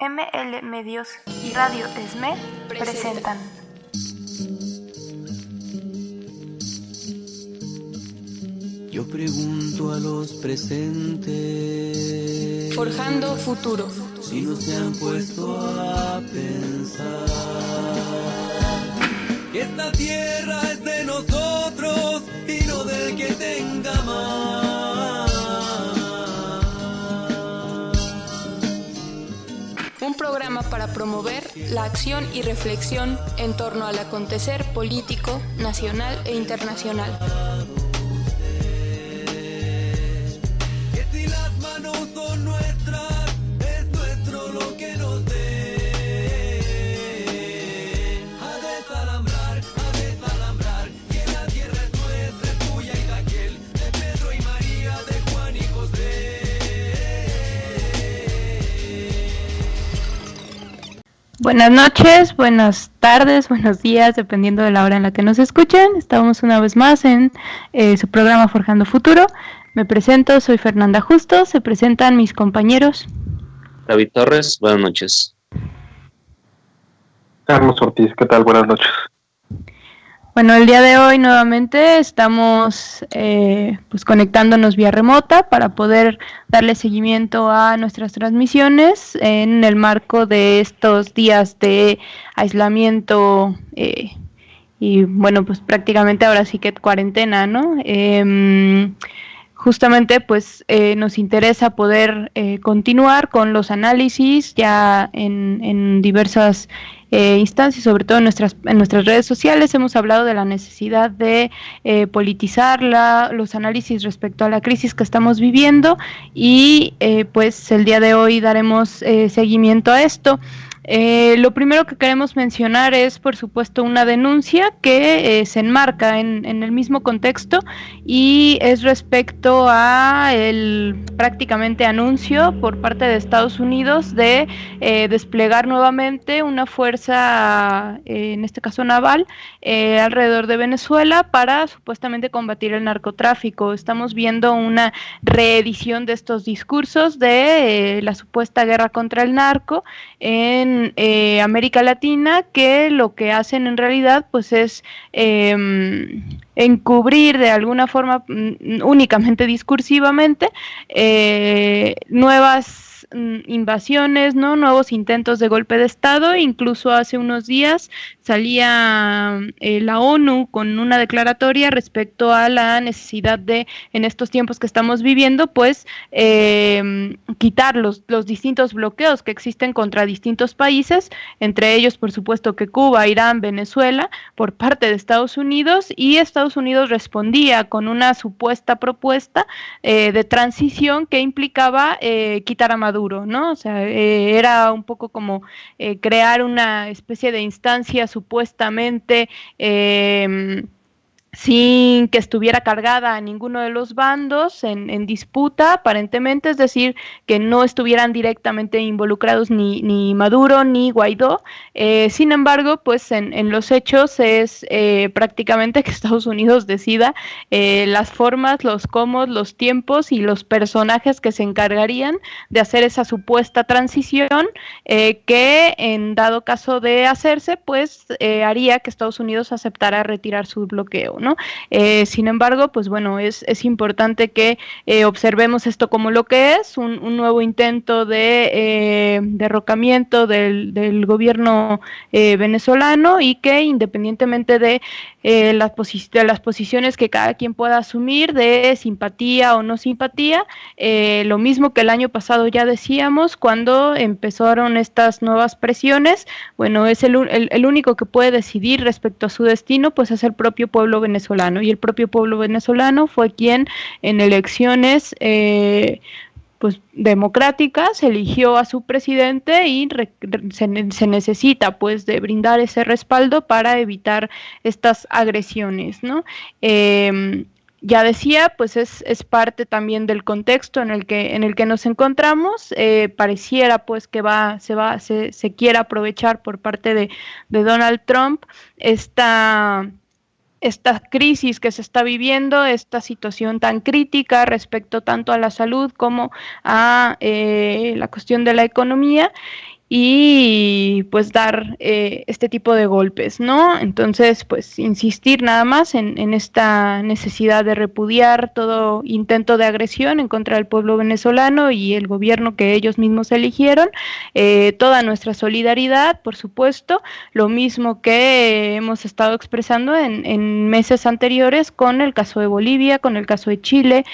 ML Medios y Radio ESME presentan Yo pregunto a los presentes, Forjando futuro, si no se han puesto a pensar que esta tierra es de nosotros y no del que tenga más. un programa para promover la acción y reflexión en torno al acontecer político, nacional e internacional. Que si las manos son nuestras, es nuestro lo que nos den. A desalambrar, que la tierra es nuestra, es tuya y de aquel, de Pedro y María, de Juan y José. Buenas noches, buenas tardes, buenos días, dependiendo de la hora en la que nos escuchen. Estamos una vez más en su programa Forjando Futuro. Me presento, soy Fernanda Justo, se presentan mis compañeros. David Torres, buenas noches. Carlos Ortiz, ¿qué tal? Buenas noches. Bueno, el día de hoy nuevamente estamos pues conectándonos vía remota para poder darle seguimiento a nuestras transmisiones en el marco de estos días de aislamiento y bueno, pues prácticamente ahora sí que cuarentena, ¿no? Justamente pues nos interesa poder continuar con los análisis ya en diversas instancias, sobre todo en nuestras redes sociales. Hemos hablado de la necesidad de politizar los análisis respecto a la crisis que estamos viviendo y pues el día de hoy daremos seguimiento a esto. Lo primero que queremos mencionar es, por supuesto, una denuncia que se enmarca en el mismo contexto y es respecto a el prácticamente anuncio por parte de Estados Unidos de desplegar nuevamente una fuerza, en este caso naval, alrededor de Venezuela para supuestamente combatir el narcotráfico. Estamos viendo una reedición de estos discursos de la supuesta guerra contra el narco en América Latina, que lo que hacen en realidad pues es encubrir de alguna forma, únicamente discursivamente, nuevas invasiones, ¿no? Nuevos intentos de golpe de Estado. Incluso hace unos días salía la ONU con una declaratoria respecto a la necesidad de, en estos tiempos que estamos viviendo, pues quitar los distintos bloqueos que existen contra distintos países, entre ellos por supuesto que Cuba, Irán, Venezuela, por parte de Estados Unidos, y Estados Unidos respondía con una supuesta propuesta de transición que implicaba quitar a Maduro, ¿no? O sea, era un poco como crear una especie de instancia supuestamente sin que estuviera cargada a ninguno de los bandos en disputa, aparentemente, es decir, que no estuvieran directamente involucrados ni Maduro ni Guaidó. Sin embargo, pues en los hechos es prácticamente que Estados Unidos decida las formas, los cómo, los tiempos y los personajes que se encargarían de hacer esa supuesta transición que en dado caso de hacerse, pues haría que Estados Unidos aceptara retirar su bloqueo, ¿no? Sin embargo, pues bueno, es importante que observemos esto como lo que es, un nuevo intento de derrocamiento del gobierno venezolano, y que independientemente de las posiciones que cada quien pueda asumir de simpatía o no simpatía, lo mismo que el año pasado ya decíamos cuando empezaron estas nuevas presiones, bueno, es el único que puede decidir respecto a su destino, pues es el propio pueblo venezolano, y el propio pueblo venezolano fue quien en elecciones pues democráticas eligió a su presidente, y se necesita pues de brindar ese respaldo para evitar estas agresiones, ¿no? Ya decía, pues es parte también del contexto en el que nos encontramos. Pareciera pues que se quiere aprovechar por parte de Donald Trump esta crisis que se está viviendo, esta situación tan crítica respecto tanto a la salud como a la cuestión de la economía, y pues dar este tipo de golpes, ¿no? Entonces, pues insistir nada más en esta necesidad de repudiar todo intento de agresión en contra del pueblo venezolano y el gobierno que ellos mismos eligieron, toda nuestra solidaridad, por supuesto, lo mismo que hemos estado expresando en meses anteriores con el caso de Bolivia, con el caso de Chile,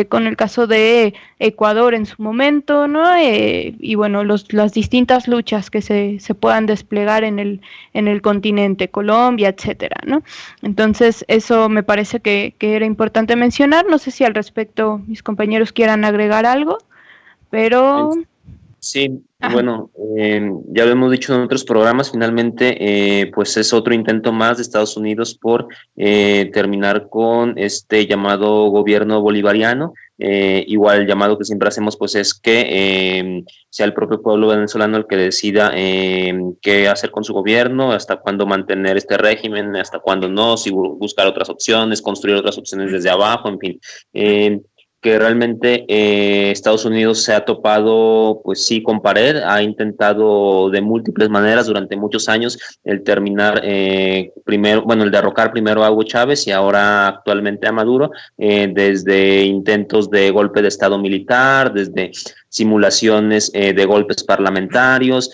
con el caso de Ecuador en su momento, ¿no? Y bueno, las distintas luchas que se puedan desplegar en el continente, Colombia, etcétera, ¿no? Entonces, eso me parece que era importante mencionar. No sé si al respecto mis compañeros quieran agregar algo, pero... Sí, bueno, ya lo hemos dicho en otros programas, finalmente pues es otro intento más de Estados Unidos por terminar con este llamado gobierno bolivariano. Igual el llamado que siempre hacemos pues es que sea el propio pueblo venezolano el que decida qué hacer con su gobierno, hasta cuándo mantener este régimen, hasta cuándo no, si buscar otras opciones, construir otras opciones desde abajo, en fin. Que realmente Estados Unidos se ha topado, pues sí, con pared, ha intentado de múltiples maneras durante muchos años el terminar primero, bueno, el derrocar primero a Hugo Chávez y ahora actualmente a Maduro, desde intentos de golpe de Estado militar, desde simulaciones de golpes parlamentarios,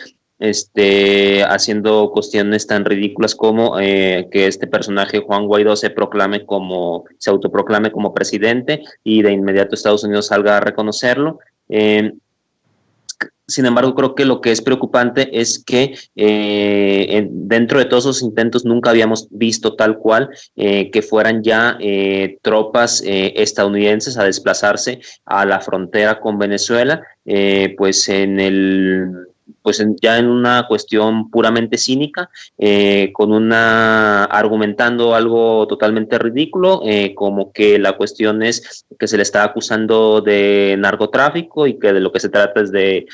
haciendo cuestiones tan ridículas como que este personaje Juan Guaidó se autoproclame como presidente y de inmediato Estados Unidos salga a reconocerlo. Sin embargo, creo que lo que es preocupante es que dentro de todos esos intentos nunca habíamos visto tal cual que fueran ya tropas estadounidenses a desplazarse a la frontera con Venezuela, ya en una cuestión puramente cínica, argumentando algo totalmente ridículo, como que la cuestión es que se le está acusando de narcotráfico y que de lo que se trata es de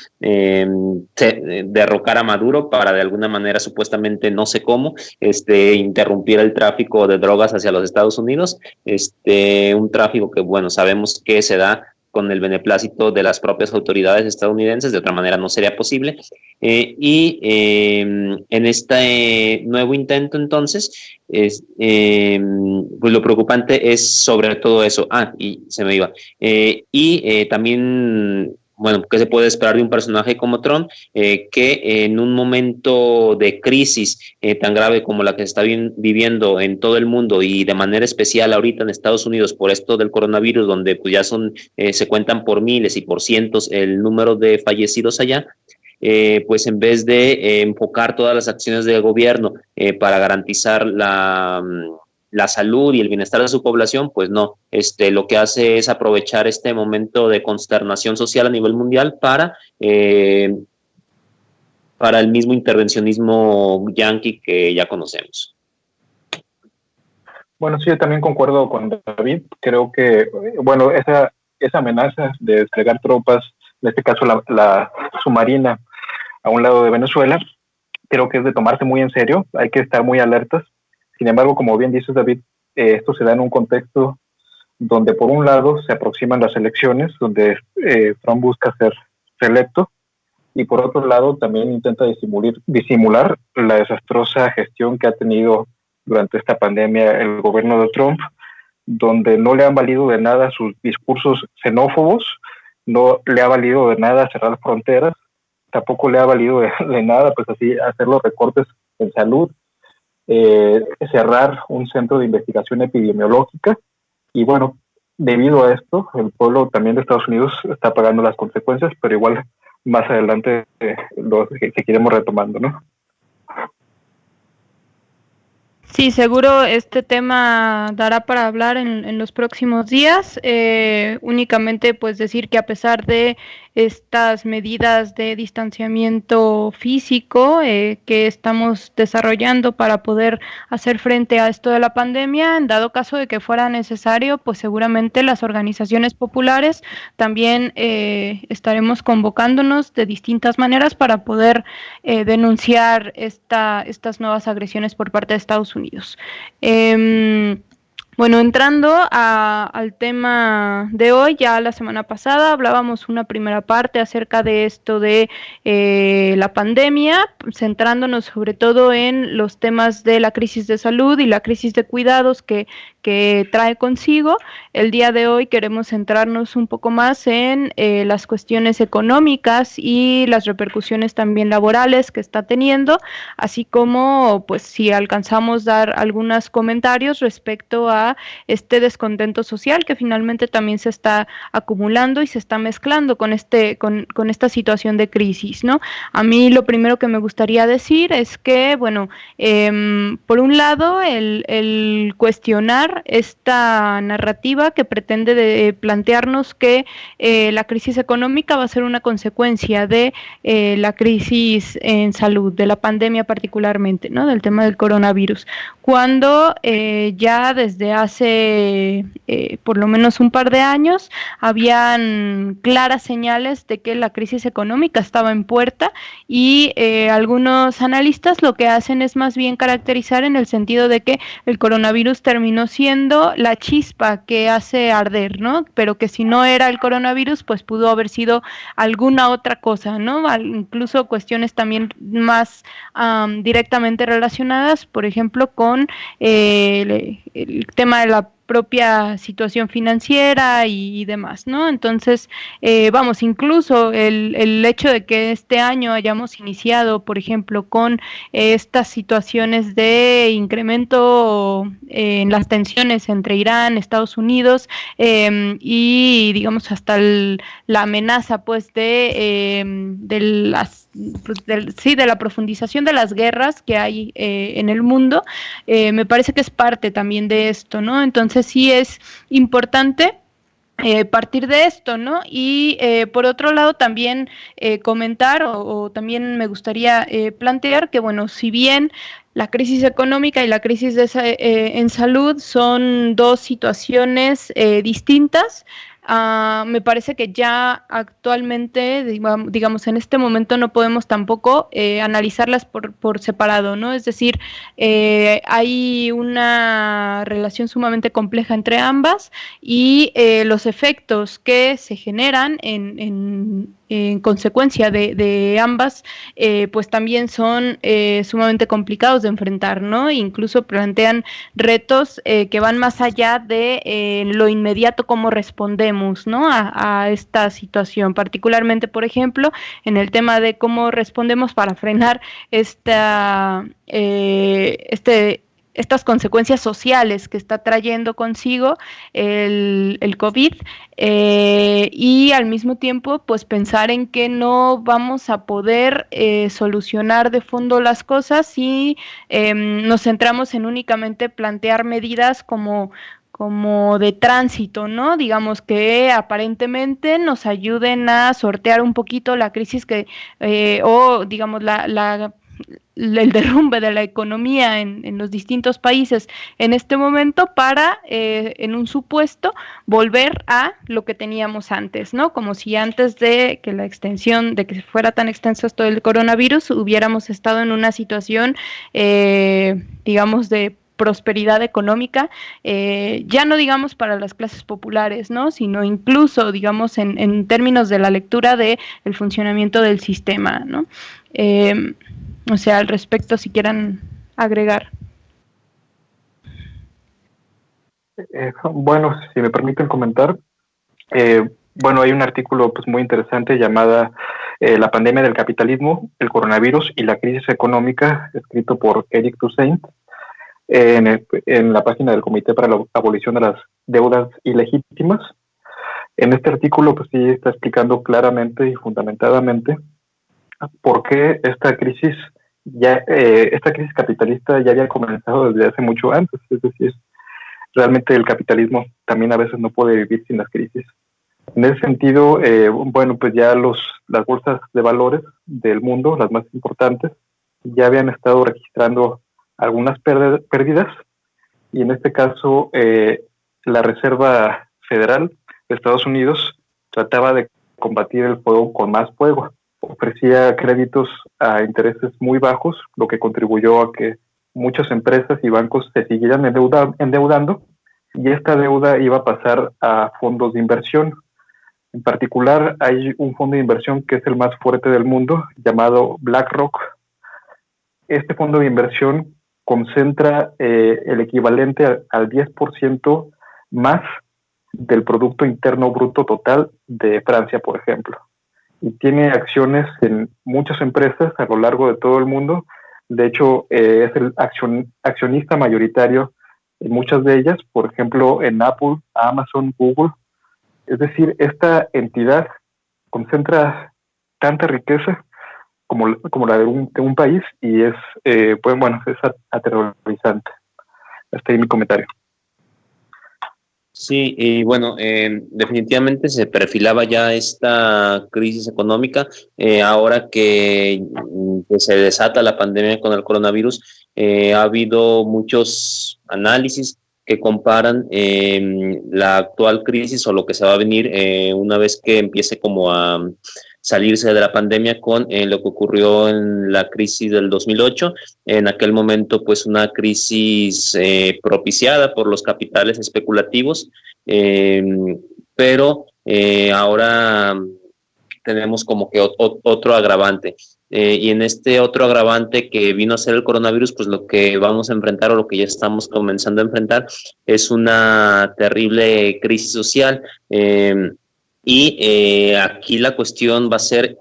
derrocar a Maduro para de alguna manera, supuestamente no sé cómo, interrumpir el tráfico de drogas hacia los Estados Unidos, un tráfico que, bueno, sabemos que se da con el beneplácito de las propias autoridades estadounidenses, de otra manera no sería posible. En este nuevo intento, entonces, pues lo preocupante es sobre todo eso. Y se me iba. También, bueno, ¿qué se puede esperar de un personaje como Trump? Que en un momento de crisis tan grave como la que se está viviendo en todo el mundo y de manera especial ahorita en Estados Unidos por esto del coronavirus, donde pues ya se cuentan por miles y por cientos el número de fallecidos allá, pues en vez de enfocar todas las acciones del gobierno para garantizar la salud y el bienestar de su población, pues no, lo que hace es aprovechar este momento de consternación social a nivel mundial para el mismo intervencionismo yanqui que ya conocemos. Bueno, sí, yo también concuerdo con David. Creo que, bueno, esa amenaza de desplegar tropas, en este caso la submarina, a un lado de Venezuela, creo que es de tomarse muy en serio. Hay que estar muy alertas. Sin embargo, como bien dices, David, esto se da en un contexto donde por un lado se aproximan las elecciones, donde Trump busca ser reelecto, y por otro lado también intenta disimular la desastrosa gestión que ha tenido durante esta pandemia el gobierno de Trump, donde no le han valido de nada sus discursos xenófobos, no le ha valido de nada cerrar fronteras, tampoco le ha valido de nada pues así hacer los recortes en salud, cerrar un centro de investigación epidemiológica. Y bueno, debido a esto, el pueblo también de Estados Unidos está pagando las consecuencias, pero igual más adelante lo seguiremos retomando, ¿no? Sí, seguro este tema dará para hablar en los próximos días. Únicamente pues decir que a pesar de estas medidas de distanciamiento físico que estamos desarrollando para poder hacer frente a esto de la pandemia, en dado caso de que fuera necesario, pues seguramente las organizaciones populares también estaremos convocándonos de distintas maneras para poder estas nuevas agresiones por parte de Estados Unidos. Bueno, entrando al tema de hoy, ya la semana pasada hablábamos una primera parte acerca de esto de la pandemia, centrándonos sobre todo en los temas de la crisis de salud y la crisis de cuidados que trae consigo. El día de hoy queremos centrarnos un poco más en las cuestiones económicas y las repercusiones también laborales que está teniendo, así como pues si alcanzamos dar algunos comentarios respecto a este descontento social que finalmente también se está acumulando y se está mezclando con esta situación de crisis, ¿no? A mí lo primero que me gustaría decir es que, bueno, por un lado, el cuestionar esta narrativa que pretende plantearnos que la crisis económica va a ser una consecuencia de la crisis en salud, de la pandemia particularmente, ¿no? Del tema del coronavirus, cuando ya desde hace por lo menos un par de años habían claras señales de que la crisis económica estaba en puerta y algunos analistas lo que hacen es más bien caracterizar en el sentido de que el coronavirus terminó siendo la chispa que hace arder, ¿no? Pero que si no era el coronavirus, pues pudo haber sido alguna otra cosa, ¿no? Incluso cuestiones también más directamente relacionadas, por ejemplo, con el tema de la propia situación financiera y demás, ¿no? Entonces, vamos, incluso el hecho de que este año hayamos iniciado, por ejemplo, con estas situaciones de incremento en las tensiones entre Irán, Estados Unidos y, digamos, hasta la amenaza, pues, de la profundización de las guerras que hay en el mundo, me parece que es parte también de esto, ¿no? Entonces sí es importante partir de esto, ¿no? Y por otro lado también comentar o también me gustaría plantear que, bueno, si bien la crisis económica y la crisis en salud son dos situaciones distintas, me parece que ya actualmente, digamos, en este momento no podemos tampoco analizarlas por separado, ¿no? Es decir, hay una relación sumamente compleja entre ambas y los efectos que se generan en consecuencia de ambas, pues también son sumamente complicados de enfrentar, ¿no? Incluso plantean retos que van más allá de lo inmediato, cómo respondemos, ¿no? a esta situación, particularmente, por ejemplo, en el tema de cómo respondemos para frenar estas consecuencias sociales que está trayendo consigo el COVID y al mismo tiempo pues pensar en que no vamos a poder solucionar de fondo las cosas si nos centramos en únicamente plantear medidas como de tránsito, ¿no? Digamos que aparentemente nos ayuden a sortear un poquito la crisis o digamos el derrumbe de la economía en los distintos países en este momento para, en un supuesto, volver a lo que teníamos antes, ¿no? Como si antes de que de que fuera tan extenso esto del coronavirus, hubiéramos estado en una situación, digamos, de prosperidad económica, ya no digamos para las clases populares, ¿no? Sino incluso, digamos, en términos de la lectura del funcionamiento del sistema, ¿no? O sea, al respecto, si quieran agregar. Bueno, si me permiten comentar, bueno, hay un artículo pues muy interesante llamada La pandemia del capitalismo, el coronavirus y la crisis económica, escrito por Eric Toussaint, en la página del Comité para la Abolición de las Deudas Ilegítimas. En este artículo pues sí está explicando claramente y fundamentadamente por qué esta crisis capitalista ya había comenzado desde hace mucho antes. Es decir, realmente el capitalismo también a veces no puede vivir sin las crisis. En ese sentido, bueno, pues ya las bolsas de valores del mundo, las más importantes, ya habían estado registrando algunas pérdidas, y en este caso la Reserva Federal de Estados Unidos trataba de combatir el fuego con más fuego. Ofrecía créditos a intereses muy bajos, lo que contribuyó a que muchas empresas y bancos se siguieran endeudando, y esta deuda iba a pasar a fondos de inversión. En particular, hay un fondo de inversión que es el más fuerte del mundo, llamado BlackRock. Este fondo de inversión concentra el equivalente al 10% más del Producto Interno Bruto total de Francia, por ejemplo. Y tiene acciones en muchas empresas a lo largo de todo el mundo. De hecho, es el accionista mayoritario en muchas de ellas, por ejemplo, en Apple, Amazon, Google. Es decir, esta entidad concentra tanta riqueza como la de un país y es, pues bueno, es aterrorizante. Hasta ahí mi comentario. Sí, y bueno, definitivamente se perfilaba ya esta crisis económica. Ahora que se desata la pandemia con el coronavirus, ha habido muchos análisis que comparan la actual crisis o lo que se va a venir una vez que empiece como a salirse de la pandemia con lo que ocurrió en la crisis del 2008. En aquel momento, pues una crisis propiciada por los capitales especulativos, pero ahora tenemos como que otro agravante. Y en este otro agravante que vino a ser el coronavirus, pues lo que vamos a enfrentar o lo que ya estamos comenzando a enfrentar es una terrible crisis social. Aquí la cuestión va a ser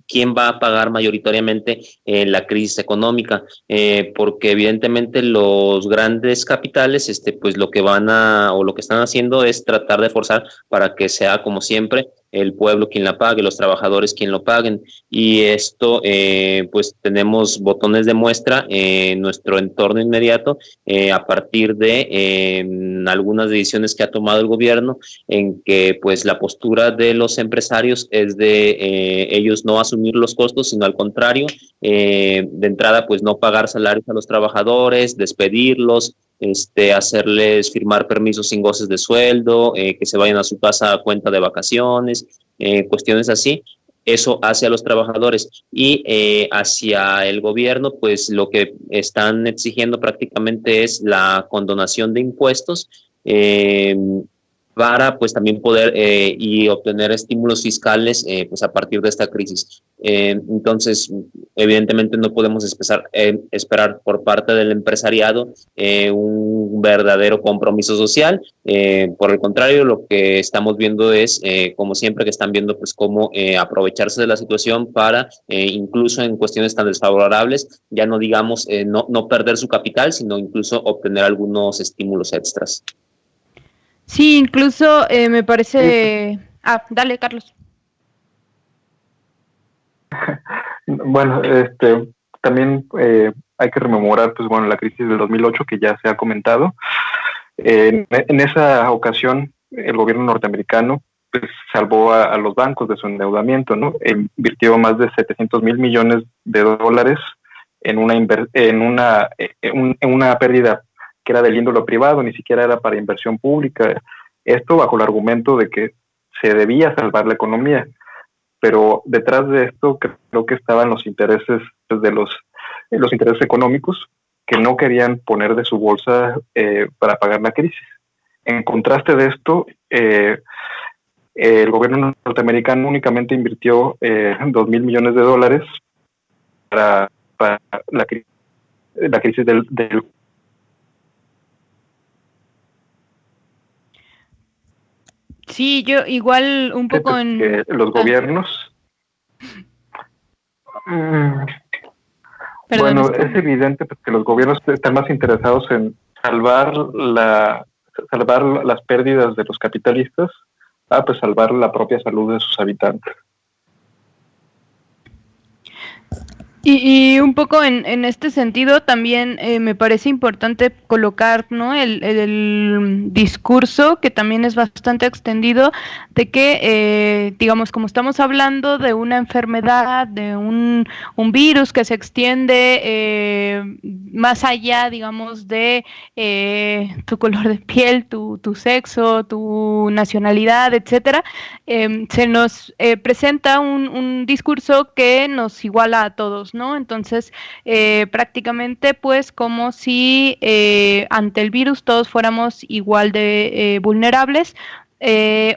quién va a pagar mayoritariamente la crisis económica, porque evidentemente los grandes capitales, pues lo que lo que están haciendo es tratar de forzar para que sea como siempre el pueblo quien la pague, los trabajadores quien lo paguen, y esto pues tenemos botones de muestra en nuestro entorno inmediato a partir de algunas decisiones que ha tomado el gobierno, en que pues la postura de los empresarios es de ellos no asumir los costos, sino al contrario, de entrada pues no pagar salarios a los trabajadores, despedirlos, hacerles firmar permisos sin goces de sueldo, que se vayan a su casa a cuenta de vacaciones, cuestiones así. Eso hacia los trabajadores, y hacia el gobierno, pues lo que están exigiendo prácticamente es la condonación de impuestos para pues también poder y obtener estímulos fiscales pues a partir de esta crisis. Entonces, evidentemente no podemos esperar por parte del empresariado un verdadero compromiso social. Por el contrario, lo que estamos viendo es, como siempre, que están viendo pues cómo aprovecharse de la situación para, incluso en cuestiones tan desfavorables, ya no digamos no perder su capital, sino incluso obtener algunos estímulos extras. Sí, incluso me parece... dale, Carlos. Bueno, también hay que rememorar, pues bueno, la crisis del 2008 que ya se ha comentado. En esa ocasión, el gobierno norteamericano pues salvó a los bancos de su endeudamiento, ¿no? Invirtió más de $700 mil millones en una pérdida que era del índole privado, ni siquiera era para inversión pública. Esto bajo el argumento de que se debía salvar la economía, pero detrás de esto creo que estaban los intereses pues, los intereses económicos que no querían poner de su bolsa para pagar la crisis. En contraste de esto, el gobierno norteamericano únicamente invirtió $2 mil millones para la crisis del Sí, yo igual un poco los gobiernos. Bueno, es evidente pues, que los gobiernos están más interesados en salvar las pérdidas de los capitalistas a pues salvar la propia salud de sus habitantes. Y un poco en este sentido también me parece importante colocar, ¿no?, el discurso, que también es bastante extendido, de que, digamos, como estamos hablando de una enfermedad, de un virus que se extiende más allá, digamos, de tu color de piel, tu sexo, tu nacionalidad, etcétera, se nos presenta un discurso que nos iguala a todos, ¿no? Entonces, prácticamente, pues, como si ante el virus todos fuéramos igual de vulnerables,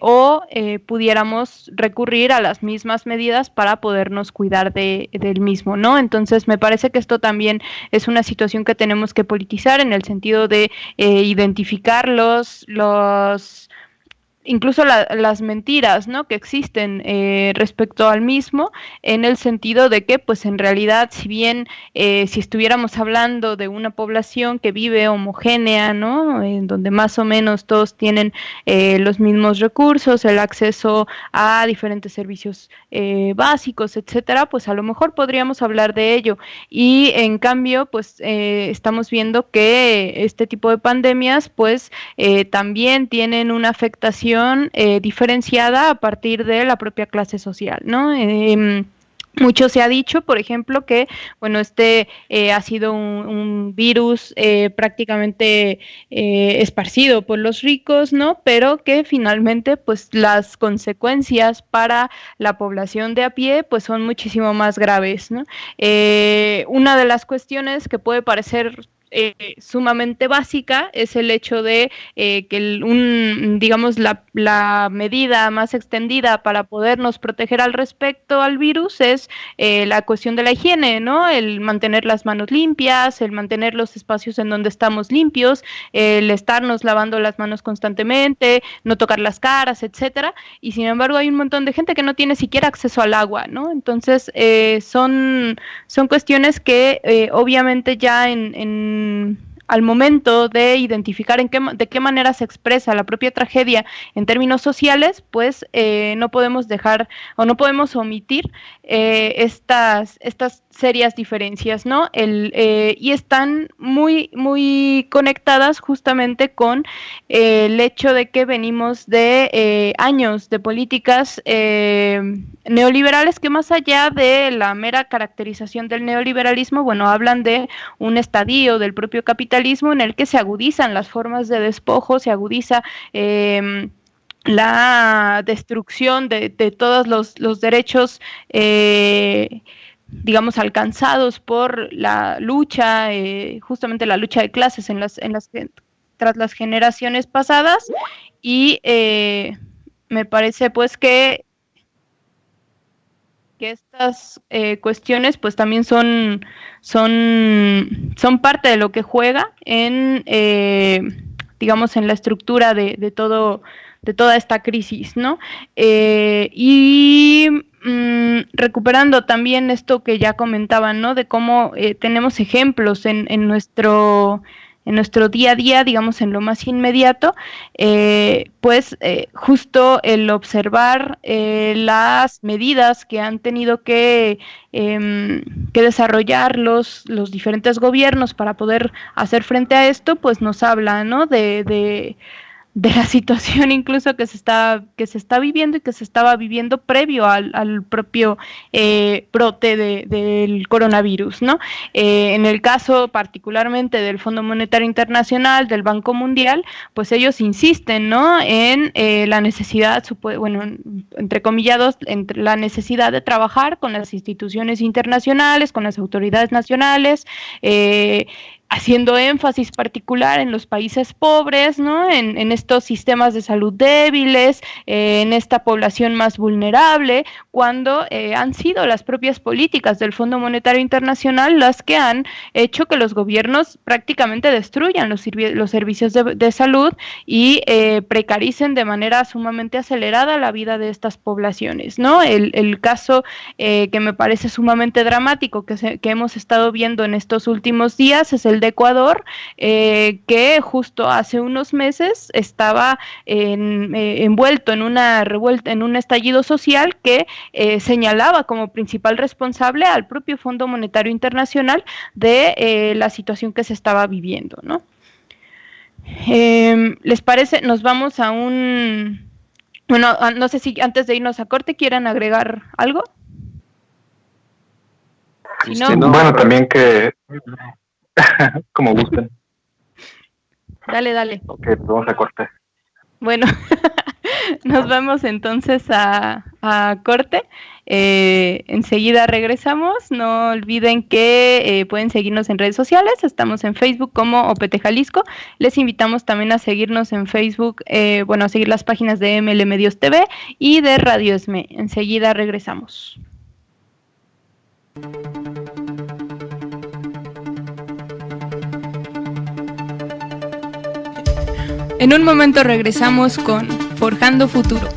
o pudiéramos recurrir a las mismas medidas para podernos cuidar del mismo, ¿no? Entonces, me parece que esto también es una situación que tenemos que politizar en el sentido de identificar incluso las mentiras, ¿no?, que existen respecto al mismo, en el sentido de que, pues, en realidad, si bien si estuviéramos hablando de una población que vive homogénea, ¿no?, en donde más o menos todos tienen los mismos recursos, el acceso a diferentes servicios básicos, etcétera, pues a lo mejor podríamos hablar de ello. Y en cambio, pues estamos viendo que este tipo de pandemias, pues también tienen una afectación diferenciada a partir de la propia clase social, ¿no? Mucho se ha dicho, por ejemplo, que, bueno, ha sido un virus prácticamente esparcido por los ricos, ¿no? Pero que finalmente, pues, las consecuencias para la población de a pie, pues, son muchísimo más graves, ¿no? Una de las cuestiones que puede parecer sumamente básica es el hecho de que digamos la medida más extendida para podernos proteger al respecto al virus es la cuestión de la higiene, ¿no? El mantener las manos limpias, el mantener los espacios en donde estamos limpios, el estarnos lavando las manos constantemente, no tocar las caras, etcétera. Y sin embargo hay un montón de gente que no tiene siquiera acceso al agua, ¿no? Entonces son cuestiones que obviamente ya al momento de identificar de qué manera se expresa la propia tragedia en términos sociales, pues no podemos dejar o no podemos omitir estas serias diferencias, ¿no? Y están muy, muy conectadas justamente con el hecho de que venimos de años de políticas neoliberales que, más allá de la mera caracterización del neoliberalismo, bueno, hablan de un estadio del propio capitalismo en el que se agudizan las formas de despojo, se agudiza la destrucción de todos los derechos digamos, alcanzados por la lucha, justamente la lucha de clases tras las generaciones pasadas, y me parece pues que estas cuestiones pues también son parte de lo que juega en digamos en la estructura de toda esta crisis, ¿no? Recuperando también esto que ya comentaban, ¿no?, de cómo tenemos ejemplos en nuestro día a día, digamos, en lo más inmediato, pues justo el observar las medidas que han tenido que desarrollar los diferentes gobiernos para poder hacer frente a esto, pues nos habla, ¿no?, de la situación incluso que se está viviendo y que se estaba viviendo previo al propio brote del coronavirus, ¿no? En el caso particularmente del Fondo Monetario Internacional, del Banco Mundial, pues ellos insisten, ¿no?, en la necesidad, bueno, entre comillados, entre la necesidad de trabajar con las instituciones internacionales, con las autoridades nacionales, haciendo énfasis particular en los países pobres, ¿no?, en estos sistemas de salud débiles, en esta población más vulnerable, cuando han sido las propias políticas del Fondo Monetario Internacional las que han hecho que los gobiernos prácticamente destruyan los servicios de salud y precaricen de manera sumamente acelerada la vida de estas poblaciones, ¿no? El caso que me parece sumamente dramático que hemos estado viendo en estos últimos días es el de Ecuador, que justo hace unos meses estaba envuelto en una revuelta, en un estallido social que señalaba como principal responsable al propio Fondo Monetario Internacional de la situación que se estaba viviendo, ¿no? ¿Les parece? Nos vamos a bueno, no sé si antes de irnos a corte quieran agregar algo. Si no, bueno, también que como gusten. Dale. Ok, vamos a cortar. Bueno, Nos vamos entonces a corte. Enseguida regresamos. No olviden que pueden seguirnos en redes sociales. Estamos en Facebook como OPT Jalisco. Les invitamos también a seguirnos en Facebook, a seguir las páginas de ML Medios TV y de Radio ESME. Enseguida regresamos. En un momento regresamos con Forjando Futuro.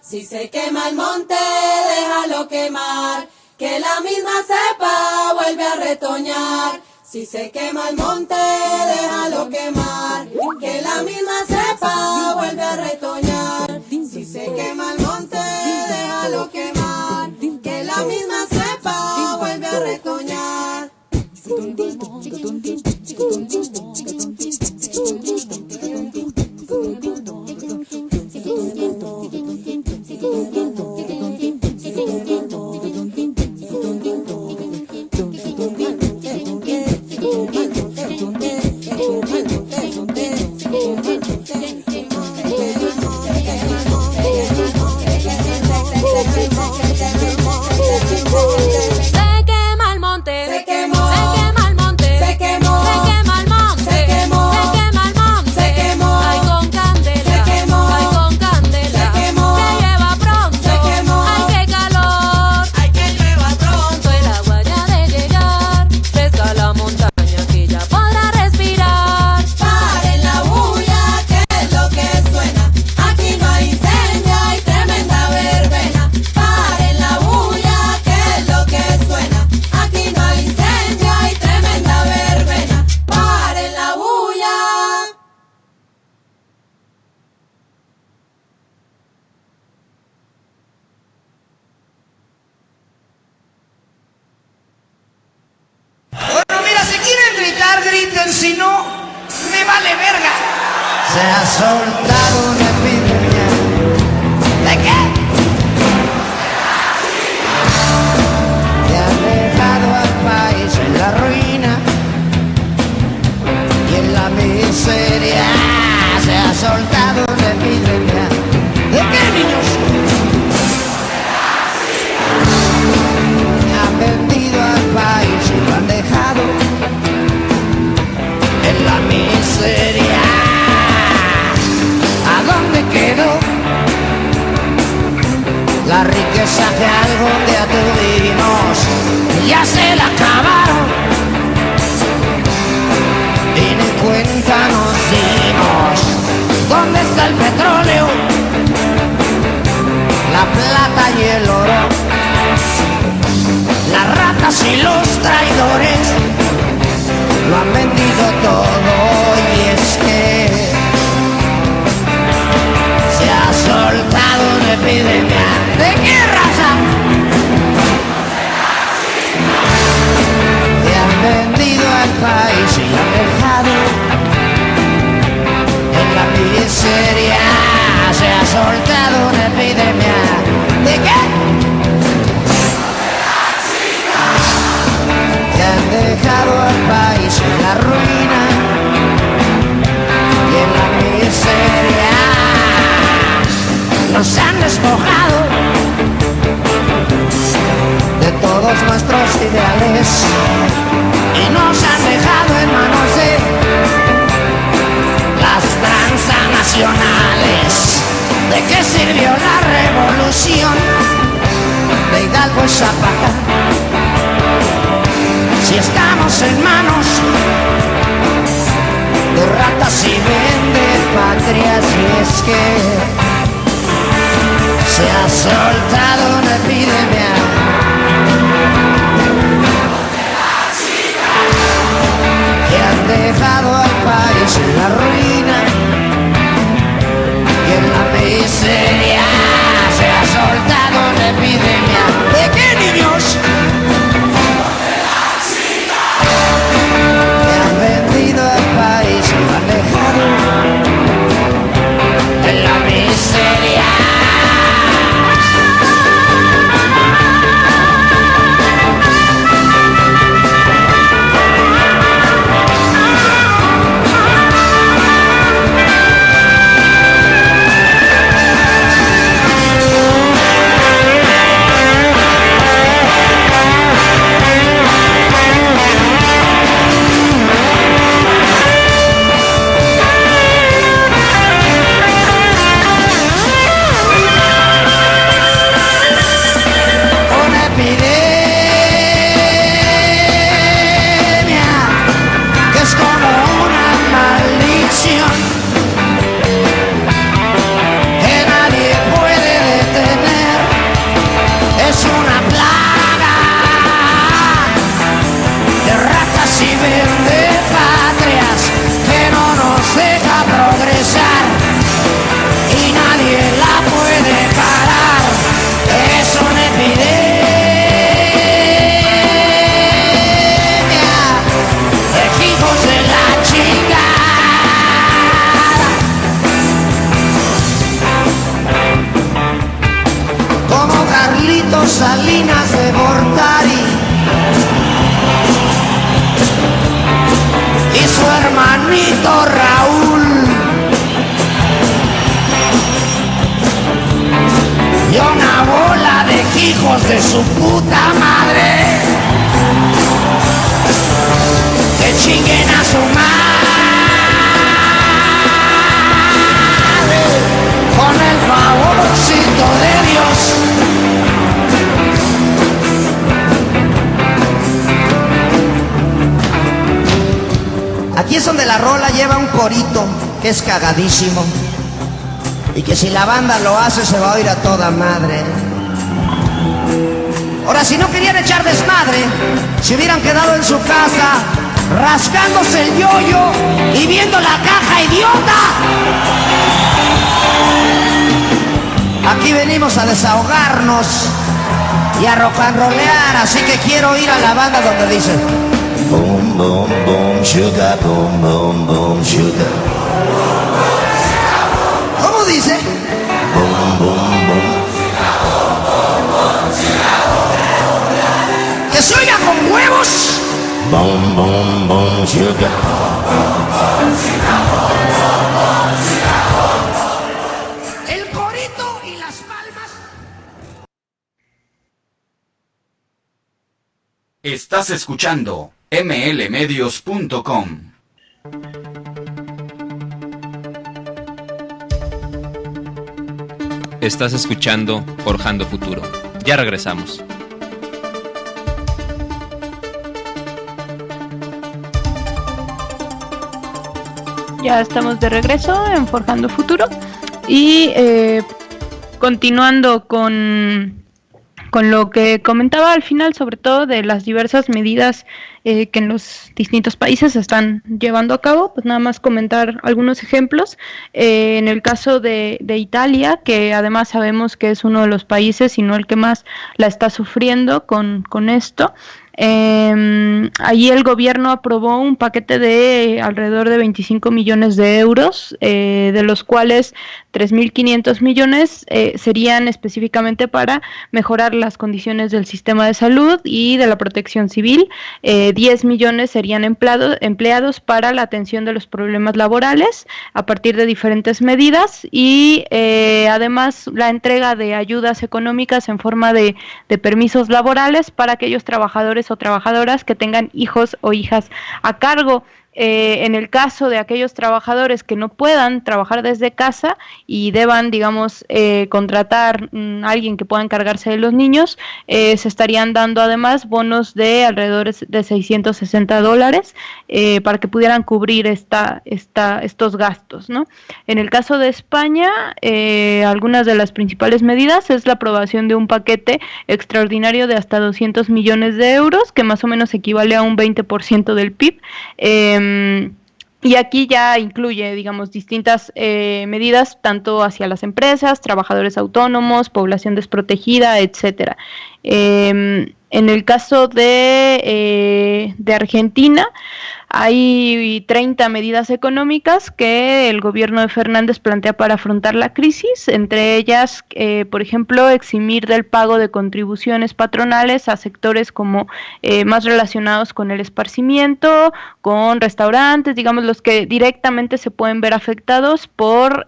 Si se quema el monte, déjalo quemar, que la misma cepa vuelve a retoñar. Si se quema el monte, déjalo quemar, que la misma cepa vuelve a retoñar. Si se quema el monte, déjalo quemar, que la misma cepa vuelve a retoñar. Griten, si no, me vale verga. Se ha soltado una epidemia. ¿De qué? Que ha dejado al país en la ruina y en la miseria. Se ha soltado una epidemia. ¿De qué, niños? Han vendido al país y lo han dejado en la miseria. ¿A dónde quedó la riqueza que algún día tuvimos? Ya se la acabaron y ni cuenta nos dimos. ¿Dónde está el petróleo, la plata y el oro? Las ratas y los traidores lo han vendido todo, y es que se ha soltado la ruina y en la miseria. Nos han despojado de todos nuestros ideales y nos han dejado en manos de las transnacionales. ¿De qué sirvió la revolución de Hidalgo y Zapata si estamos en manos de ratas y vendepatrias? Y es que se ha soltado una epidemia que han dejado al país en la ruina y en la miseria. Se ha soltado una epidemia. ¿De qué, niños? Que han vendido al país y lo han dejado en la miseria. Salinas de Gortari y su hermanito Raúl y una bola de hijos de su puta madre que chinguen a su madre con el favorcito de Dios. Aquí es donde la rola lleva un corito que es cagadísimo y que si la banda lo hace se va a oír a toda madre. Ahora, si no querían echar desmadre, se hubieran quedado en su casa rascándose el yoyo y viendo la caja, idiota. Aquí venimos a desahogarnos y a rock and rollear, así que quiero ir a la banda donde dice boom, boom, boom, sugar, boom, boom, boom, sugar. ¿Cómo dice? Boom, boom, boom. Que se oiga con huevos. Boom, boom, boom, sugar. El corito y las palmas. Estás escuchando mlmedios.com. Estás escuchando Forjando Futuro. Ya regresamos. Ya estamos de regreso en Forjando Futuro y continuando con lo que comentaba al final, sobre todo de las diversas medidas que en los distintos países se están llevando a cabo, pues nada más comentar algunos ejemplos. En el caso de Italia, que además sabemos que es uno de los países, si no el que más la está sufriendo con esto, Allí el gobierno aprobó un paquete de alrededor de 25 millones de euros, de los cuales 3.500 millones serían específicamente para mejorar las condiciones del sistema de salud y de la protección civil. 10 millones serían empleados para la atención de los problemas laborales a partir de diferentes medidas y además la entrega de ayudas económicas en forma de permisos laborales para aquellos trabajadores o trabajadoras que tengan hijos o hijas a cargo. En el caso de aquellos trabajadores que no puedan trabajar desde casa y deban, digamos, contratar a alguien que pueda encargarse de los niños, se estarían dando además bonos de alrededor de $660 para que pudieran cubrir estos gastos, ¿no? En el caso de España, algunas de las principales medidas es la aprobación de un paquete extraordinario de hasta 200 millones de euros, que más o menos equivale a un 20% del PIB. Y aquí ya incluye, digamos, distintas medidas tanto hacia las empresas, trabajadores autónomos, población desprotegida, etcétera. En el caso de Argentina, hay 30 medidas económicas que el gobierno de Fernández plantea para afrontar la crisis, entre ellas, por ejemplo, eximir del pago de contribuciones patronales a sectores como más relacionados con el esparcimiento, con restaurantes, digamos, los que directamente se pueden ver afectados por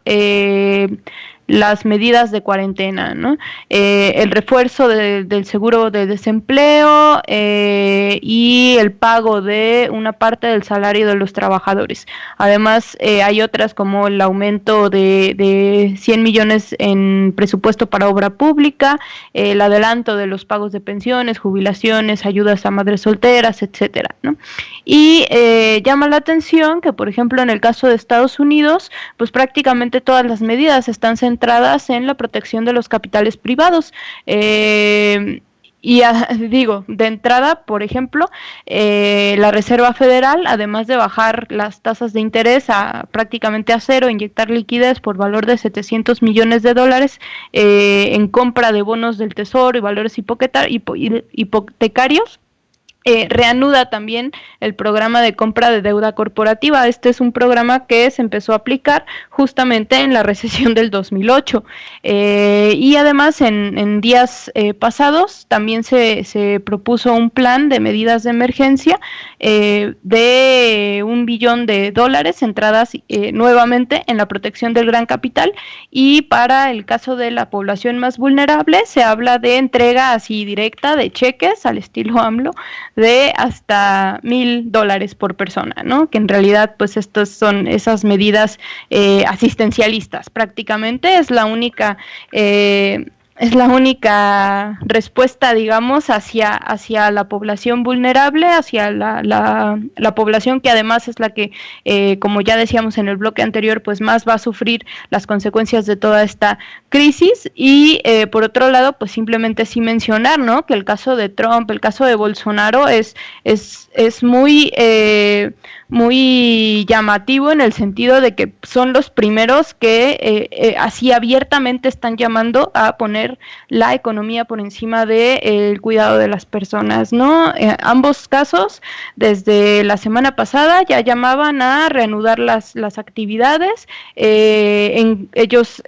las medidas de cuarentena, ¿no? El refuerzo del seguro de desempleo y el pago de una parte del salario de los trabajadores. Además, hay otras como el aumento de 100 millones en presupuesto para obra pública, el adelanto de los pagos de pensiones, jubilaciones, ayudas a madres solteras, etcétera, ¿no? Y llama la atención que, por ejemplo, en el caso de Estados Unidos, pues prácticamente todas las medidas están centradas en la protección de los capitales privados. Digo, de entrada, por ejemplo, la Reserva Federal, además de bajar las tasas de interés prácticamente a cero, inyectar liquidez por valor de $700 millones en compra de bonos del Tesoro y valores hipotecarios, reanuda también el programa de compra de deuda corporativa. Este es un programa que se empezó a aplicar justamente en la recesión del 2008 y además en días pasados también se propuso un plan de medidas de emergencia de $1 billón centradas nuevamente en la protección del gran capital, y para el caso de la población más vulnerable se habla de entrega así directa de cheques al estilo AMLO de hasta $1,000 por persona, ¿no? Que en realidad, pues, estas son esas medidas asistencialistas. Prácticamente es la única respuesta, digamos, hacia la población vulnerable, hacia la población que además es la que, como ya decíamos en el bloque anterior, pues más va a sufrir las consecuencias de toda esta crisis. Y por otro lado, pues simplemente sí mencionar, ¿no?, que el caso de Trump, el caso de Bolsonaro es muy llamativo en el sentido de que son los primeros que así abiertamente están llamando a poner la economía por encima del cuidado de las personas, ¿no? Ambos casos, desde la semana pasada, ya llamaban a reanudar las actividades. Ellos,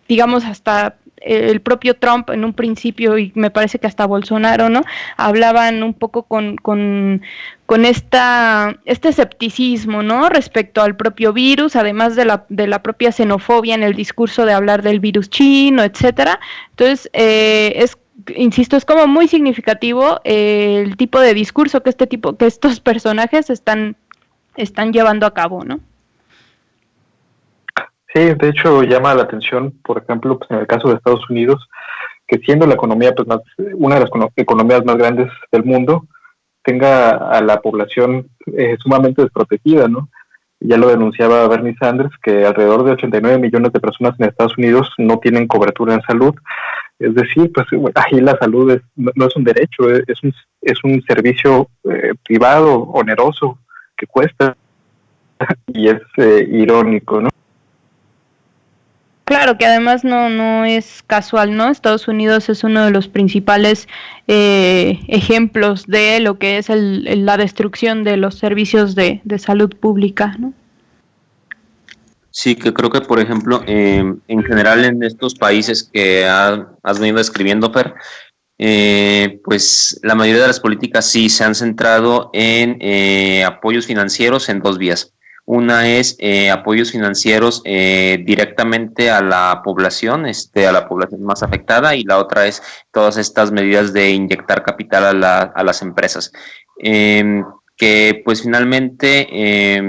digamos, hasta el propio Trump en un principio, y me parece que hasta Bolsonaro, ¿no?, hablaban un poco con este escepticismo, ¿no?, respecto al propio virus, además de la propia xenofobia en el discurso de hablar del virus chino, etcétera. Entonces, insisto, es como muy significativo el tipo de discurso que estos personajes están llevando a cabo, ¿no? Sí, de hecho llama la atención, por ejemplo, pues en el caso de Estados Unidos, que siendo la economía, pues una de las economías más grandes del mundo, tenga a la población sumamente desprotegida, ¿no? Ya lo denunciaba Bernie Sanders, que alrededor de 89 millones de personas en Estados Unidos no tienen cobertura en salud. Es decir, pues ahí la salud no es un derecho, es un servicio privado, oneroso, que cuesta, y es irónico, ¿no? Claro que además no es casual, ¿no? Estados Unidos es uno de los principales ejemplos de lo que es la destrucción de los servicios de salud pública, ¿no? Sí, que creo que, por ejemplo, en general en estos países que has venido describiendo, Fer, pues la mayoría de las políticas sí se han centrado en apoyos financieros en dos vías. Una es apoyos financieros directamente a la población más afectada, y la otra es todas estas medidas de inyectar capital a las empresas. Que pues finalmente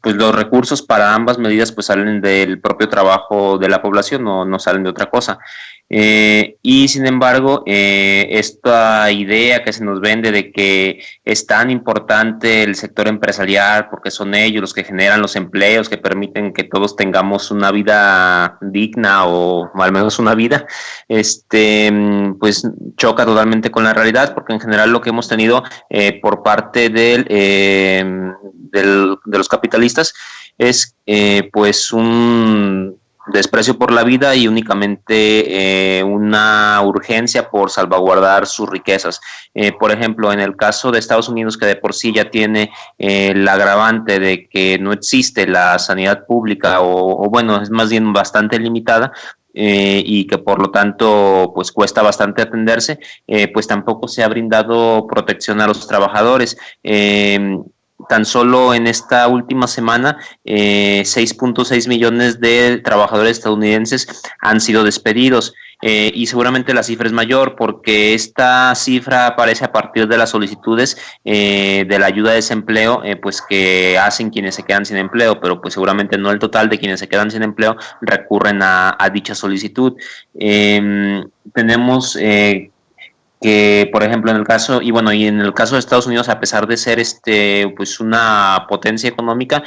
pues los recursos para ambas medidas pues salen del propio trabajo de la población, no salen de otra cosa. Y sin embargo, esta idea que se nos vende de que es tan importante el sector empresarial porque son ellos los que generan los empleos que permiten que todos tengamos una vida digna o al menos una vida, pues choca totalmente con la realidad, porque en general lo que hemos tenido por parte de los capitalistas es pues un desprecio por la vida y únicamente una urgencia por salvaguardar sus riquezas. Por ejemplo, en el caso de Estados Unidos, que de por sí ya tiene el agravante de que no existe la sanidad pública, o bueno, es más bien bastante limitada, y que por lo tanto pues cuesta bastante atenderse, pues tampoco se ha brindado protección a los trabajadores. Tan solo en esta última semana 6.6 millones de trabajadores estadounidenses han sido despedidos, y seguramente la cifra es mayor porque esta cifra aparece a partir de las solicitudes de la ayuda de desempleo pues que hacen quienes se quedan sin empleo, pero pues seguramente no el total de quienes se quedan sin empleo recurren a dicha solicitud. Tenemos que, por ejemplo, en el caso de Estados Unidos, a pesar de ser pues una potencia económica,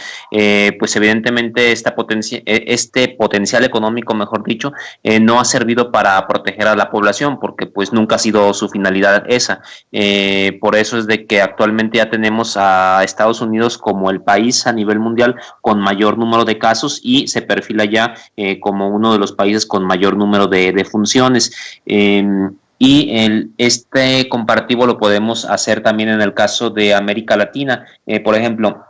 pues evidentemente este potencial económico, mejor dicho, no ha servido para proteger a la población, porque pues nunca ha sido su finalidad esa. Por eso es de que actualmente ya tenemos a Estados Unidos como el país a nivel mundial con mayor número de casos, y se perfila ya como uno de los países con mayor número de funciones. Y este comparativo lo podemos hacer también en el caso de América Latina. Por ejemplo,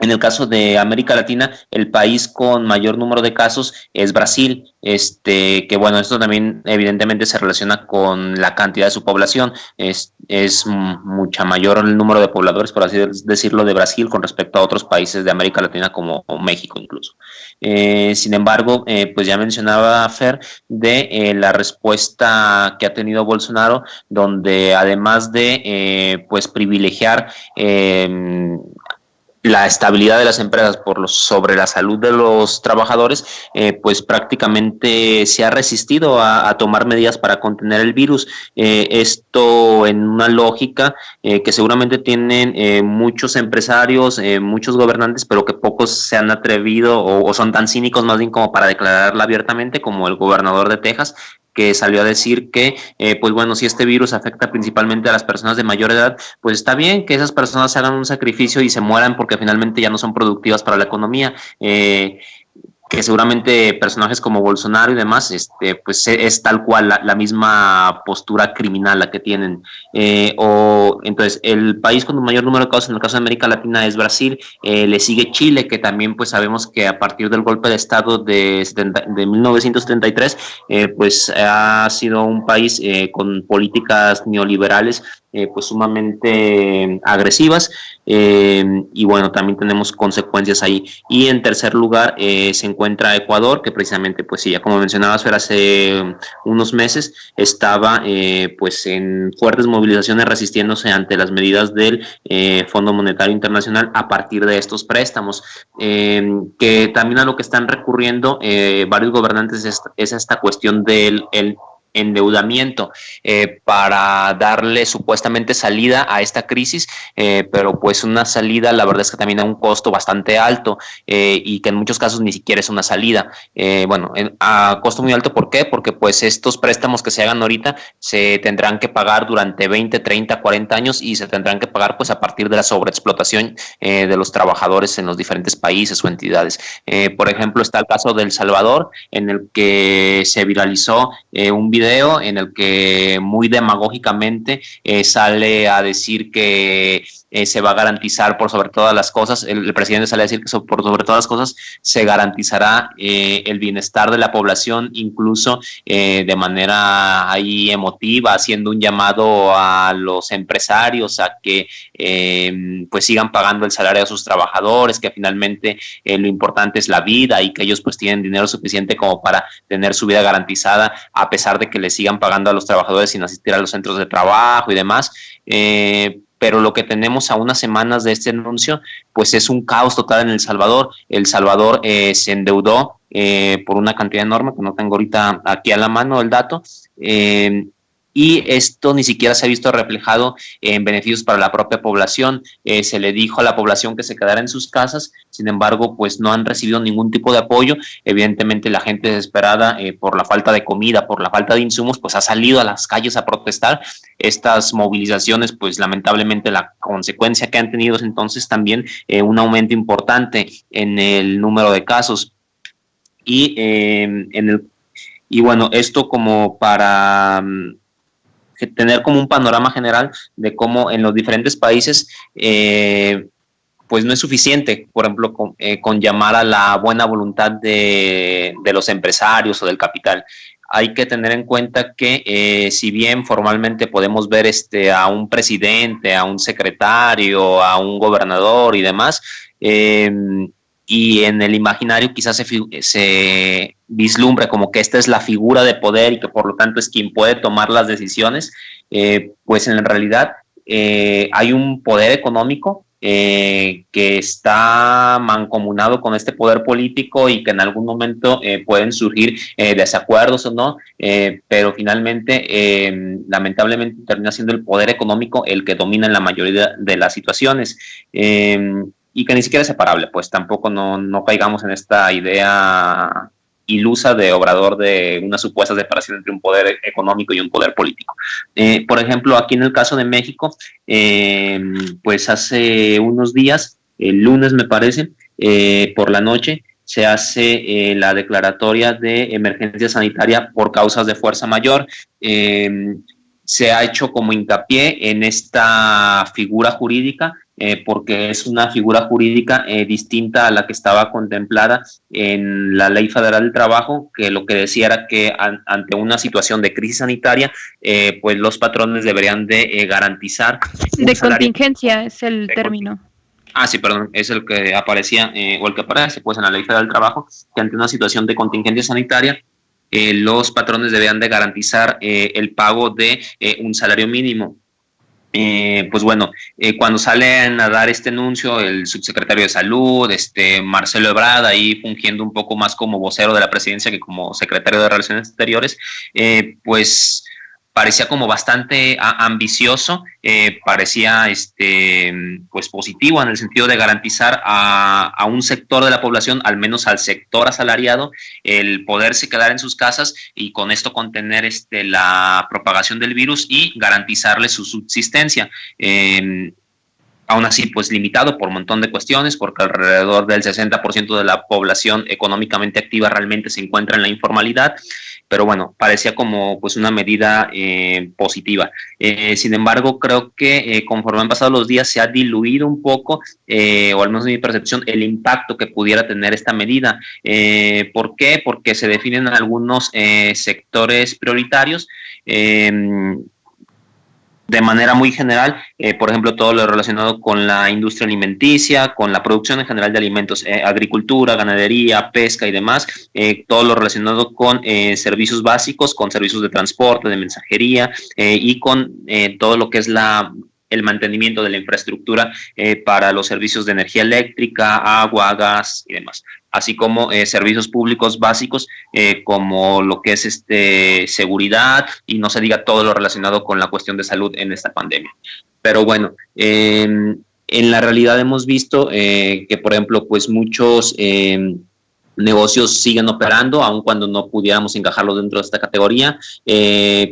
en el caso de América Latina, el país con mayor número de casos es Brasil, que bueno, esto también evidentemente se relaciona con la cantidad de su población. Es mucha mayor el número de pobladores, por así decirlo, de Brasil con respecto a otros países de América Latina como México incluso. Sin embargo, pues ya mencionaba Fer de la respuesta que ha tenido Bolsonaro, donde además de pues privilegiar la estabilidad de las empresas sobre la salud de los trabajadores, pues prácticamente se ha resistido a tomar medidas para contener el virus. Esto en una lógica que seguramente tienen muchos empresarios, muchos gobernantes, pero que pocos se han atrevido o son tan cínicos más bien como para declararla abiertamente, como el gobernador de Texas, que salió a decir que, pues bueno, si este virus afecta principalmente a las personas de mayor edad, pues está bien que esas personas hagan un sacrificio y se mueran porque finalmente ya no son productivas para la economía. Que seguramente personajes como Bolsonaro y demás, pues es tal cual la misma postura criminal la que tienen. Entonces, el país con un mayor número de casos en el caso de América Latina es Brasil, le sigue Chile, que también pues sabemos que a partir del golpe de Estado de 1973, pues ha sido un país con políticas neoliberales pues sumamente agresivas, y bueno, también tenemos consecuencias ahí. Y en tercer lugar se encuentra Ecuador, que precisamente, pues sí, ya como mencionabas, Fer, hace unos meses estaba pues en fuertes movilizaciones resistiéndose ante las medidas del Fondo Monetario Internacional a partir de estos préstamos, que también a lo que están recurriendo varios gobernantes es esta cuestión del endeudamiento para darle supuestamente salida a esta crisis, pero pues una salida, la verdad es que también a un costo bastante alto y que en muchos casos ni siquiera es una salida. A costo muy alto, ¿por qué? Porque pues estos préstamos que se hagan ahorita se tendrán que pagar durante 20, 30, 40 años y se tendrán que pagar pues a partir de la sobreexplotación de los trabajadores en los diferentes países o entidades. Por ejemplo, está el caso de El Salvador, en el que se viralizó un video en el que muy demagógicamente sale a decir que se va a garantizar por sobre todas las cosas, el presidente sale a decir que por sobre todas las cosas se garantizará el bienestar de la población, incluso de manera ahí emotiva, haciendo un llamado a los empresarios a que pues sigan pagando el salario a sus trabajadores, que finalmente lo importante es la vida y que ellos pues tienen dinero suficiente como para tener su vida garantizada a pesar de que le sigan pagando a los trabajadores sin asistir a los centros de trabajo y demás. Pero lo que tenemos a unas semanas de este anuncio, pues es un caos total en El Salvador. El Salvador se endeudó por una cantidad enorme, que no tengo ahorita aquí a la mano el dato, y esto ni siquiera se ha visto reflejado en beneficios para la propia población. Se le dijo a la población que se quedara en sus casas, sin embargo, pues no han recibido ningún tipo de apoyo. Evidentemente la gente desesperada por la falta de comida, por la falta de insumos, pues ha salido a las calles a protestar. Estas movilizaciones, pues lamentablemente la consecuencia que han tenido es entonces también un aumento importante en el número de casos. Y bueno, esto como para tener como un panorama general de cómo en los diferentes países pues no es suficiente, por ejemplo, con llamar a la buena voluntad de los empresarios o del capital. Hay que tener en cuenta que si bien formalmente podemos ver a un presidente, a un secretario, a un gobernador y demás, y en el imaginario quizás se vislumbra como que esta es la figura de poder y que por lo tanto es quien puede tomar las decisiones, pues en realidad hay un poder económico que está mancomunado con este poder político y que en algún momento pueden surgir desacuerdos o no, pero finalmente lamentablemente termina siendo el poder económico el que domina en la mayoría de las situaciones. Y que ni siquiera es separable, pues tampoco no caigamos en esta idea ilusa de Obrador de una supuesta separación entre un poder económico y un poder político. Por ejemplo, aquí en el caso de México, pues hace unos días, el lunes me parece, por la noche, se hace la declaratoria de emergencia sanitaria por causas de fuerza mayor. Se ha hecho como hincapié en esta figura jurídica, porque es una figura jurídica distinta a la que estaba contemplada en la Ley Federal del Trabajo, que lo que decía era que ante una situación de crisis sanitaria, pues los patrones deberían de garantizar de contingencia es el término. Sí, perdón, es el que aparecía, o el que aparece pues en la Ley Federal del Trabajo, que ante una situación de contingencia sanitaria, los patrones debían de garantizar el pago de un salario mínimo. Pues bueno, cuando salen a dar este anuncio el subsecretario de Salud, Marcelo Ebrard, ahí fungiendo un poco más como vocero de la presidencia que como secretario de Relaciones Exteriores, pues parecía como bastante ambicioso, parecía pues positivo en el sentido de garantizar a un sector de la población, al menos al sector asalariado, el poderse quedar en sus casas y con esto contener la propagación del virus y garantizarle su subsistencia. Aún así, pues limitado por un montón de cuestiones, porque alrededor del 60% de la población económicamente activa realmente se encuentra en la informalidad, pero bueno, parecía como pues una medida positiva. Sin embargo, creo que conforme han pasado los días se ha diluido un poco, o al menos en mi percepción, el impacto que pudiera tener esta medida. ¿Por qué? Porque se definen algunos sectores prioritarios, de manera muy general, por ejemplo, todo lo relacionado con la industria alimenticia, con la producción en general de alimentos, agricultura, ganadería, pesca y demás, todo lo relacionado con servicios básicos, con servicios de transporte, de mensajería y con todo lo que es el mantenimiento de la infraestructura para los servicios de energía eléctrica, agua, gas y demás. así como servicios públicos básicos como lo que es seguridad y no se diga todo lo relacionado con la cuestión de salud en esta pandemia. Pero bueno, en la realidad hemos visto que, por ejemplo, pues muchos negocios siguen operando, aun cuando no pudiéramos encajarlos dentro de esta categoría.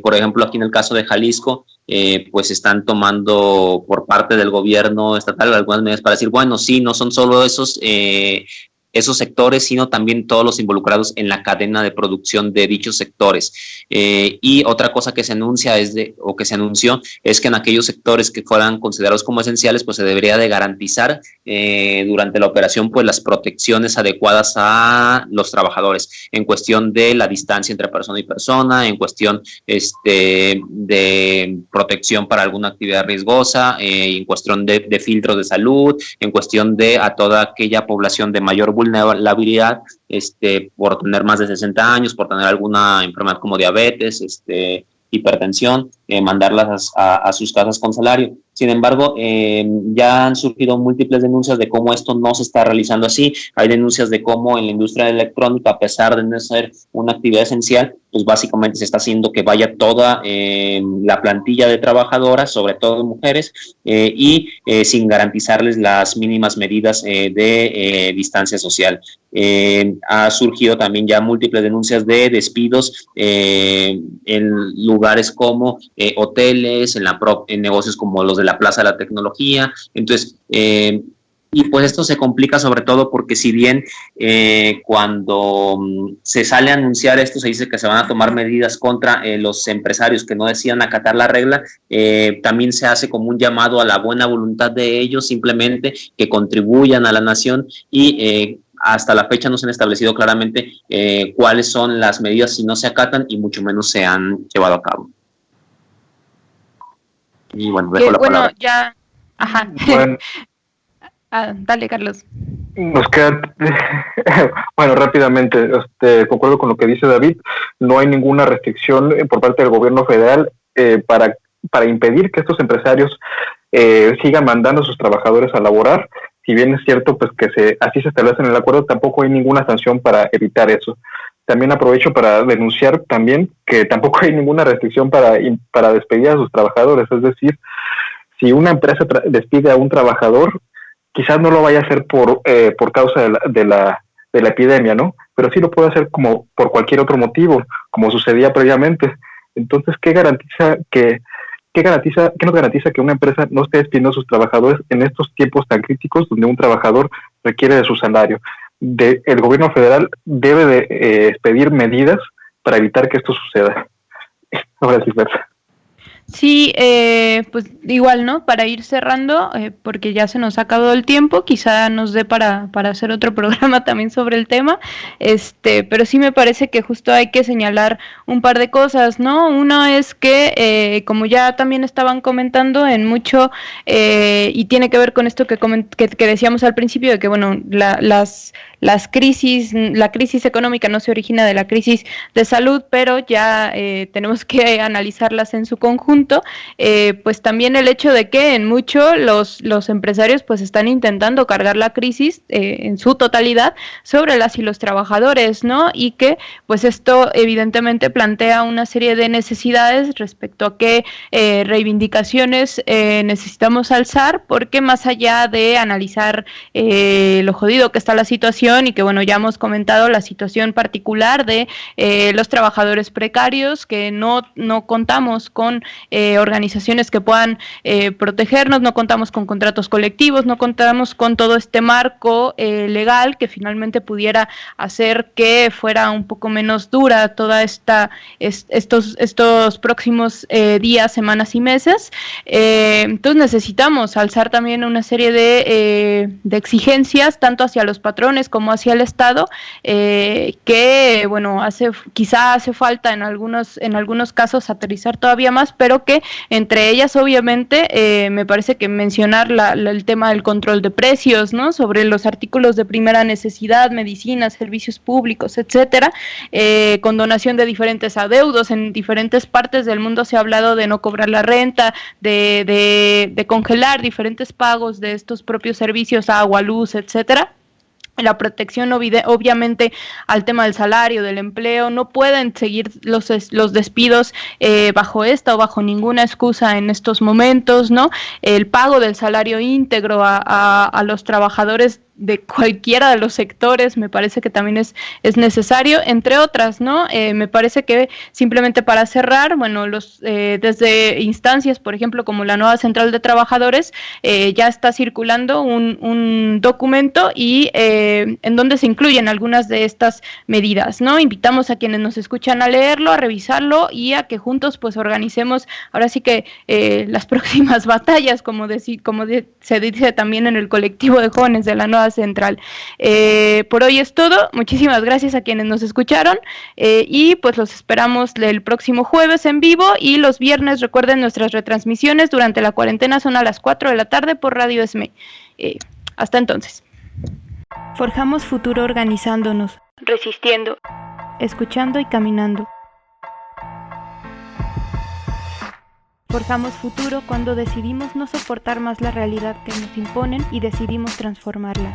Por ejemplo, aquí en el caso de Jalisco, pues están tomando por parte del gobierno estatal algunas medidas para decir, bueno, sí, no son solo esos sectores, sino también todos los involucrados en la cadena de producción de dichos sectores. Y otra cosa que se anuncia que se anunció es que en aquellos sectores que fueran considerados como esenciales, pues se debería de garantizar durante la operación pues las protecciones adecuadas a los trabajadores en cuestión de la distancia entre persona y persona, en cuestión de protección para alguna actividad riesgosa, en cuestión de filtros de salud, en cuestión de a toda aquella población de mayor vulnerabilidad por tener más de 60 años, por tener alguna enfermedad como diabetes, hipertensión, mandarlas a sus casas con salario. Sin embargo, ya han surgido múltiples denuncias de cómo esto no se está realizando así. Hay denuncias de cómo en la industria electrónica, a pesar de no ser una actividad esencial, pues básicamente se está haciendo que vaya toda la plantilla de trabajadoras, sobre todo de mujeres, y sin garantizarles las mínimas medidas de distancia social. Ha surgido también ya múltiples denuncias de despidos en lugares como hoteles, en negocios como los de la Plaza de la Tecnología. Entonces, y pues esto se complica sobre todo porque si bien cuando se sale a anunciar esto, se dice que se van a tomar medidas contra los empresarios que no decidan acatar la regla, también se hace como un llamado a la buena voluntad de ellos, simplemente que contribuyan a la nación y hasta la fecha no se han establecido claramente cuáles son las medidas si no se acatan y mucho menos se han llevado a cabo. Y bueno, dejo la palabra. Ya, ajá. Bueno, dale, Carlos. nos queda, bueno, rápidamente, concuerdo con lo que dice David, no hay ninguna restricción por parte del gobierno federal para impedir que estos empresarios sigan mandando a sus trabajadores a laborar. Si bien es cierto pues que así se establece en el acuerdo, tampoco hay ninguna sanción para evitar eso. También aprovecho para denunciar también que tampoco hay ninguna restricción para despedir a sus trabajadores. Es decir, si una empresa despide a un trabajador, quizás no lo vaya a hacer por causa de la epidemia, ¿no? Pero sí lo puede hacer como por cualquier otro motivo, como sucedía previamente. Entonces, ¿qué nos garantiza que una empresa no esté despidiendo a sus trabajadores en estos tiempos tan críticos donde un trabajador requiere de su salario? El gobierno federal debe de expedir medidas para evitar que esto suceda. Ahora sí, Berta. Sí, pues igual, ¿no? Para ir cerrando, porque ya se nos ha acabado el tiempo, quizá nos dé para hacer otro programa también sobre el tema, pero sí me parece que justo hay que señalar un par de cosas, ¿no? Uno es que, como ya también estaban comentando en mucho, y tiene que ver con esto que decíamos al principio, de que, bueno, la crisis económica no se origina de la crisis de salud, pero ya tenemos que analizarlas en su conjunto. Pues también el hecho de que en mucho los empresarios pues están intentando cargar la crisis en su totalidad sobre las y los trabajadores, ¿no? Y que pues esto evidentemente plantea una serie de necesidades respecto a qué reivindicaciones necesitamos alzar, porque más allá de analizar lo jodido que está la situación y que bueno, ya hemos comentado la situación particular de los trabajadores precarios, que no contamos con organizaciones que puedan protegernos, no contamos con contratos colectivos, no contamos con todo este marco legal que finalmente pudiera hacer que fuera un poco menos dura toda estos próximos días, semanas y meses. Entonces necesitamos alzar también una serie de exigencias tanto hacia los patrones como hacia el Estado, que bueno, quizá hace falta en algunos casos aterrizar todavía más, pero que entre ellas obviamente me parece que mencionar el tema del control de precios, ¿no? Sobre los artículos de primera necesidad, medicinas, servicios públicos, etcétera, condonación de diferentes adeudos. En diferentes partes del mundo se ha hablado de no cobrar la renta, de congelar diferentes pagos de estos propios servicios, agua, luz, etcétera. la protección obviamente al tema del salario, del empleo. No pueden seguir los despidos bajo esta o bajo ninguna excusa en estos momentos, ¿no? El pago del salario íntegro a los trabajadores de cualquiera de los sectores me parece que también es necesario, entre otras, ¿no? Me parece que simplemente para cerrar, bueno, desde instancias, por ejemplo, como la nueva Central de Trabajadores, ya está circulando un documento y en donde se incluyen algunas de estas medidas, ¿no? Invitamos a quienes nos escuchan a leerlo, a revisarlo y a que juntos pues organicemos ahora sí que las próximas batallas, como se dice también en el colectivo de jóvenes de la nueva Central. Por hoy es todo. Muchísimas gracias a quienes nos escucharon y pues los esperamos el próximo jueves en vivo, y los viernes recuerden nuestras retransmisiones durante la cuarentena son a las 4 de la tarde por Radio ESME. Hasta entonces. Forjamos futuro organizándonos, resistiendo, escuchando y caminando. Forjamos futuro cuando decidimos no soportar más la realidad que nos imponen y decidimos transformarla.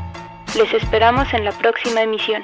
Les esperamos en la próxima emisión.